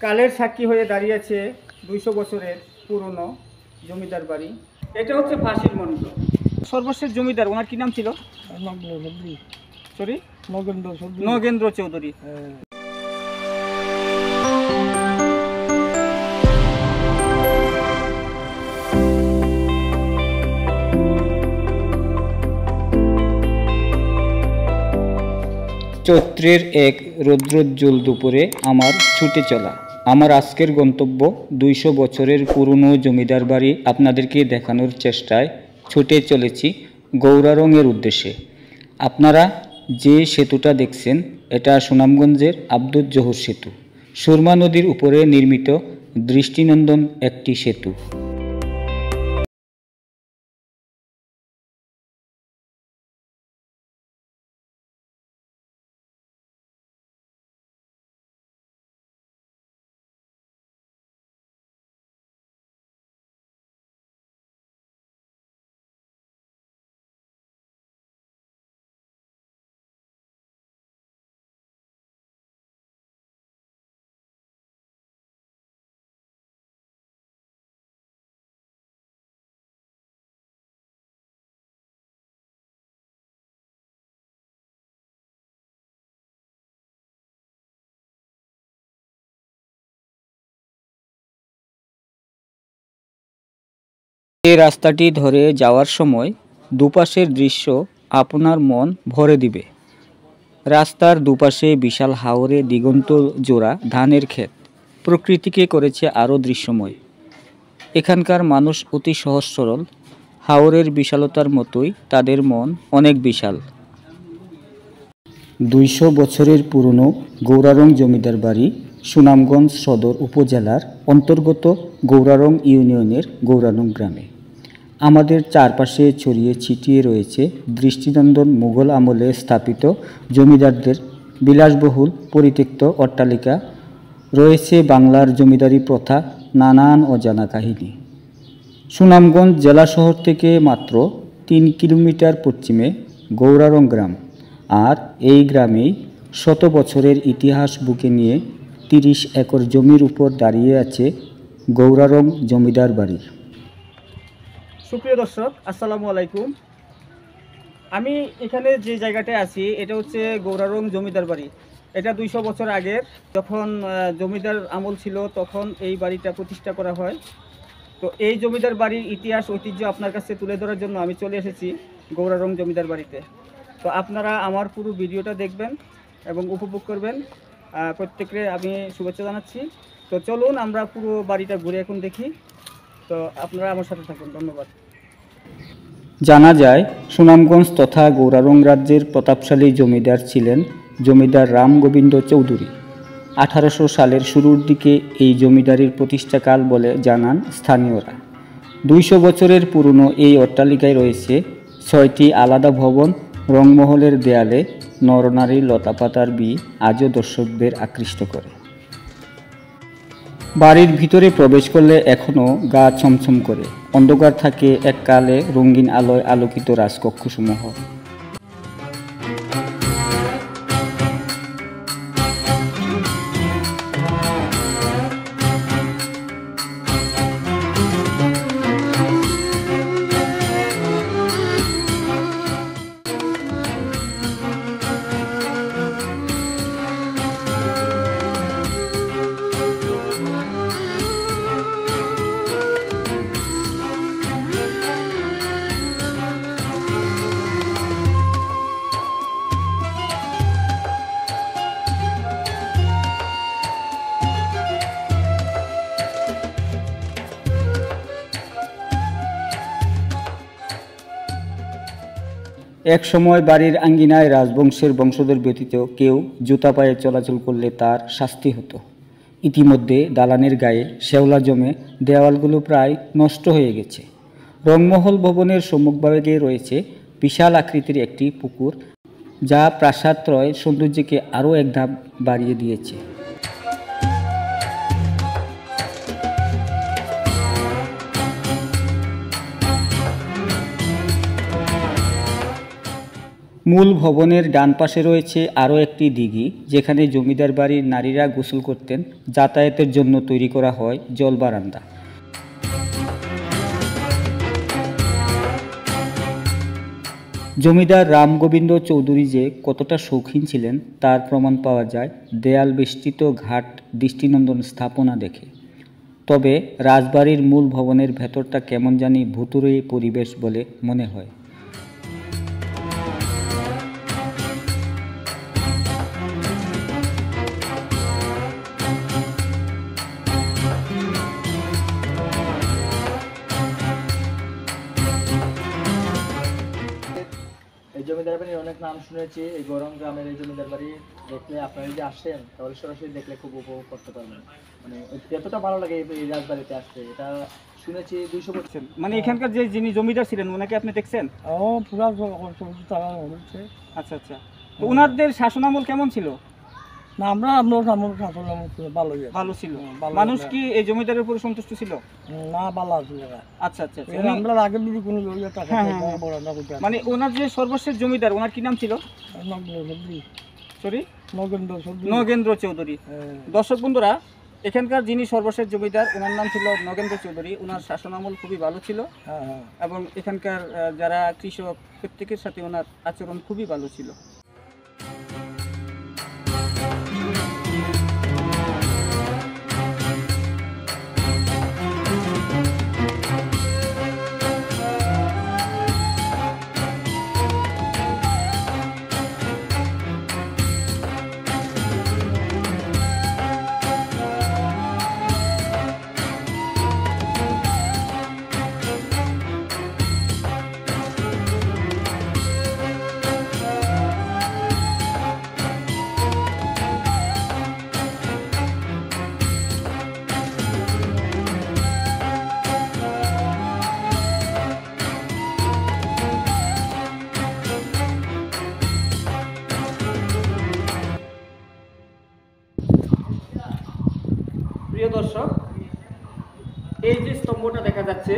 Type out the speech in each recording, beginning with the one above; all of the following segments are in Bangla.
কালের সাক্ষী হয়ে দাঁড়িয়ে আছে 200 বছরের পুরনো জমিদার বাড়ি। এটা হচ্ছে ফাঁসির মঞ্চ। সর্বশেষ জমিদার ওনার কি নাম ছিল? সরি, নগেন্দ্র চৌধুরী। চৈত্রের এক রৌদ্রোজ্জ্বল দুপুরে আমার ছুটে চলা আমার আজকের গন্তব্য 200 বছরের পুরনো জমিদার বাড়ি আপনাদেরকে দেখানোর চেষ্টায় ছুটে চলেছি গৌরারঙের উদ্দেশ্যে। আপনারা যে সেতুটা দেখছেন এটা সুনামগঞ্জের আব্দুল জহুর সেতু। সুরমা নদীর উপরে নির্মিত দৃষ্টিনন্দন একটি সেতু। এই রাস্তাটি ধরে যাওয়ার সময় দুপাশের দৃশ্য আপনার মন ভরে দিবে। রাস্তার দুপাশে বিশাল হাওরে দিগন্ত জোড়া ধানের ক্ষেত প্রকৃতিকে করেছে আরও দৃশ্যময়। এখানকার মানুষ অতি সহজ সরল। হাওরের বিশালতার মতোই তাদের মন অনেক বিশাল। 200 বছরের পুরনো গৌরারং জমিদার বাড়ি সুনামগঞ্জ সদর উপজেলার অন্তর্গত গৌরারং ইউনিয়নের গৌরারং গ্রামে। আমাদের চারপাশে ছড়িয়ে ছিটিয়ে রয়েছে দৃষ্টিনন্দন মুঘল আমলে স্থাপিত জমিদারদের বিলাসবহুল পরিত্যক্ত অট্টালিকা। রয়েছে বাংলার জমিদারি প্রথা, নানান অজানা কাহিনী। সুনামগঞ্জ জেলা শহর থেকে মাত্র 3 কিলোমিটার পশ্চিমে গৌরারং গ্রাম। আর এই গ্রামেই 100 বছরের ইতিহাস বুকে নিয়ে 30 একর জমির উপর দাঁড়িয়ে আছে গৌরারং জমিদার বাড়ি। সুপ্রিয় দর্শক, আসসালামু আলাইকুম। আমি এখানে যে জায়গাটায় আছি এটা হচ্ছে গৌরারং জমিদার বাড়ি। এটা 200 বছর আগের, যখন জমিদার আমল ছিল তখন এই বাড়িটা প্রতিষ্ঠা করা হয়। তো এই জমিদার বাড়ির ইতিহাস ঐতিহ্য আপনার কাছে তুলে ধরার জন্য আমি চলে এসেছি গৌরারং জমিদার বাড়িতে। তো আপনারা আমার পুরো ভিডিওটা দেখবেন এবং উপভোগ করবেন। প্রত্যেককে আমি শুভেচ্ছা জানাচ্ছি। তো চলুন আমরা পুরো বাড়িটা ঘুরে এখন দেখি। তো আপনারা আমার সাথে থাকুন। ধন্যবাদ। জানা যায় সুনামগঞ্জ তথা গৌরারং রাজ্যের প্রতাপশালী জমিদার ছিলেন জমিদার রামগোবিন্দ চৌধুরী। 1800 সালের শুরুর দিকে এই জমিদারির প্রতিষ্ঠাকাল বলে জানান স্থানীয়রা। 200 বছরের পুরনো এই অট্টালিকায় রয়েছে 6টি আলাদা ভবন। রংমহলের দেয়ালে নরনারীর লতাপাতার আজও দর্শকদের আকৃষ্ট করে। বাড়ির ভিতরে প্রবেশ করলে এখনও গা ছমছম করে। অন্ধকার থাকে এককালে রঙিন আলোয় আলোকিত রাজকক্ষসমূহ। এক সময় বাড়ির আঙ্গিনায় রাজবংশের বংশধর ব্যতীত কেউ জুতা পায়ে চলাচল করলে তার শাস্তি হতো। ইতিমধ্যে দালানের গায়ে শ্যাওলা জমে দেওয়ালগুলো প্রায় নষ্ট হয়ে গেছে। রংমহল ভবনের সম্মুখভাগে রয়েছে বিশাল আকৃতির একটি পুকুর, যা প্রাসাদত্রয়ের সৌন্দর্যকে আরও এক ধাপ বাড়িয়ে দিয়েছে। মূল ভবনের ডান পাশে রয়েছে আরও একটি দিঘি, যেখানে জমিদার বাড়ির নারীরা গোসল করতেন। যাতায়াতের জন্য তৈরি করা হয় জল বারান্দা। জমিদার রামগোবিন্দ চৌধুরী যে কতটা শৌখিন ছিলেন তার প্রমাণ পাওয়া যায় দেয়াল বেষ্টিত ঘাট দৃষ্টিনন্দন স্থাপনা দেখে। তবে রাজবাড়ির মূল ভবনের ভেতরটা কেমন জানি ভুতুড়ে পরিবেশ বলে মনে হয়। এই জমিদার বাড়ির অনেক নাম শুনেছি। এই গরম গ্রামের এই জমিদার বাড়ি দেখলে আপনারা যদি আসেন তাহলে সরাসরি দেখলে খুব উপভোগ করতে পারবেন। মানে এতটা ভালো লাগে এই রাজবাড়িতে আসতে। এটা শুনেছি 200 বছর। মানে এখানকার যে যিনি জমিদার ছিলেন ওনাকে আপনি দেখছেন? পুরা তারা হচ্ছে। আচ্ছা আচ্ছা, তো ওনাদের শাসনামল কেমন ছিল? না, আমরা ভালো ছিল। মানুষ কি এই জমিদারের উপর সন্তুষ্ট ছিল? না, ভালো আছে। আচ্ছা আচ্ছা, আমরা আগে যদি কোনো মানে ওনার যে সর্বশেষ জমিদার ওনার কি নাম ছিল? সরি, নগেন্দ্র চৌধুরী। দর্শক বন্ধুরা, এখানকার যিনি সর্বশেষ জমিদার ওনার নাম ছিল নগেন্দ্র চৌধুরী। ওনার শাসনামল খুবই ভালো ছিল এবং এখানকার যারা কৃষক প্রত্যেকের সাথে ওনার আচরণ খুবই ভালো ছিল। প্রিয় দর্শক, এই যে স্তম্ভটা দেখা যাচ্ছে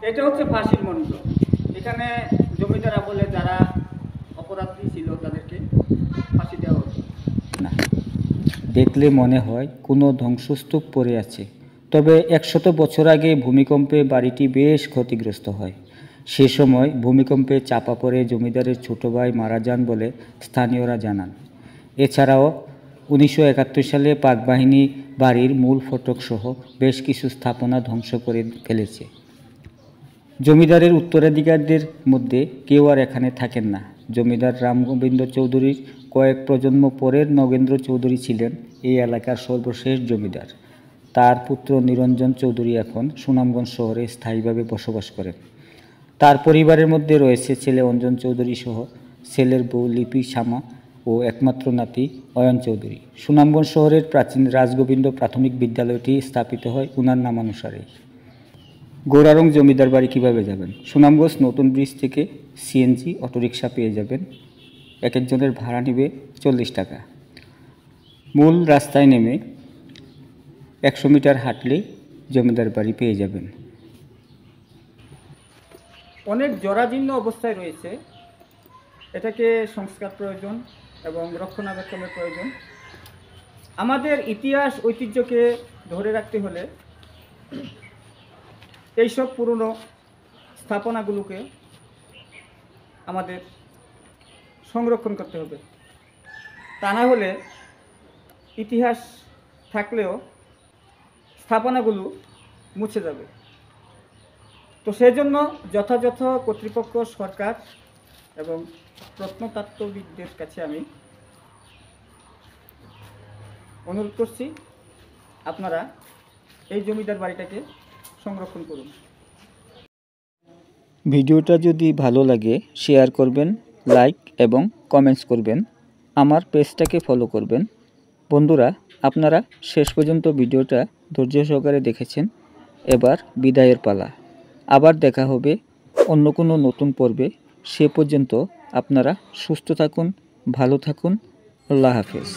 এটা হচ্ছে ফাঁসির মঞ্চ। এখানে জমিদার আমলে যারা অপরাধী ছিল তাদেরকে ফাঁসি দেওয়া হতো। না, দেখলে মনে হয় কোনো ধ্বংসস্তূপ পড়ে আছে। তবে 100 বছর আগে ভূমিকম্পে বাড়িটি বেশ ক্ষতিগ্রস্ত হয়। সে সময় ভূমিকম্পে চাপা পড়ে জমিদারের ছোট ভাই মারা যান বলে স্থানীয়রা জানান। এছাড়াও 1971 সালে পাক বাহিনী বাড়ির মূল ফটক সহ বেশ কিছু স্থাপনা ধ্বংস করে ফেলেছে। জমিদারের উত্তরাধিকারীদের মধ্যে কেউ আর এখানে থাকেন না। জমিদার রামগোবিন্দ চৌধুরীর কয়েক প্রজন্ম পরের নগেন্দ্র চৌধুরী ছিলেন এই এলাকার সর্বশেষ জমিদার। তার পুত্র নিরঞ্জন চৌধুরী এখন সুনামগঞ্জ শহরে স্থায়ীভাবে বসবাস করেন। তার পরিবারের মধ্যে রয়েছে ছেলে অঞ্জন চৌধুরী সহ ছেলের বউ লিপি শামা ও একমাত্র নাতি অয়ন চৌধুরী। সুনামগঞ্জ শহরের প্রাচীন রাজগোবিন্দ প্রাথমিক বিদ্যালয়টি স্থাপিত হয় উনার নামানুসারে। গৌরারং জমিদার বাড়ি কীভাবে যাবেন? সুনামগঞ্জ নতুন ব্রিজ থেকে সিএনজি অটোরিকশা পেয়ে যাবেন। এক একজনের ভাড়া নেবে 40 টাকা। মূল রাস্তায় নেমে 100 মিটার হাঁটলে জমিদার বাড়ি পেয়ে যাবেন। অনেক জরাজীর্ণ অবস্থায় রয়েছে। এটাকে সংস্কার প্রয়োজন এবং রক্ষণাবেক্ষণের প্রয়োজন। আমাদের ইতিহাস ঐতিহ্যকে ধরে রাখতে হলে এইসব পুরনো স্থাপনাগুলোকে আমাদের সংরক্ষণ করতে হবে। তা না হলে ইতিহাস থাকলেও স্থাপনাগুলো মুছে যাবে। তো সেজন্য যথাযথ কর্তৃপক্ষ, সরকার এবং প্রত্নতত্ত্ববিদদের কাছে আমি অনুরোধ করছি, আপনারা এই জমিদার বাড়িটাকে সংরক্ষণ করুন। ভিডিওটা যদি ভালো লাগে শেয়ার করবেন, লাইক এবং কমেন্টস করবেন, আমার পেজটাকে ফলো করবেন। বন্ধুরা, আপনারা শেষ পর্যন্ত ভিডিওটা ধৈর্য সহকারে দেখেছেন। এবার বিদায়ের পালা। আবার দেখা হবে অন্য কোনো নতুন পর্বে। সে পর্যন্ত আপনারা সুস্থ থাকুন, ভালো থাকুন। আল্লাহ হাফেজ।